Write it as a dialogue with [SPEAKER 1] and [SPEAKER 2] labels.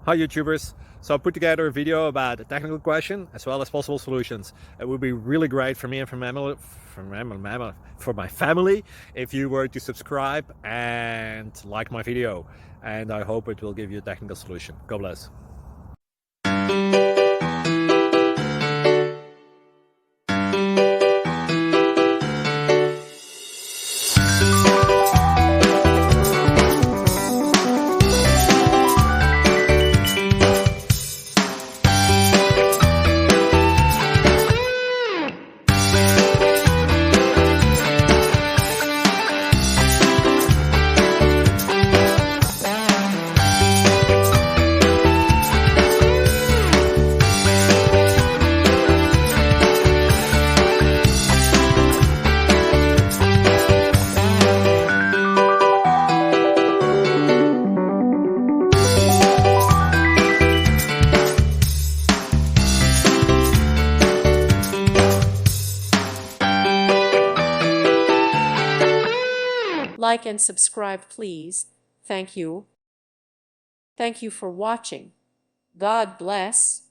[SPEAKER 1] Hi YouTubers! So I put together a video about a technical question as well as possible solutions. It would be really great for me and for my family if you were to subscribe and like my video, and I hope it will give you a technical solution. God bless.
[SPEAKER 2] Like and subscribe, please. Thank you. Thank you for watching. God bless.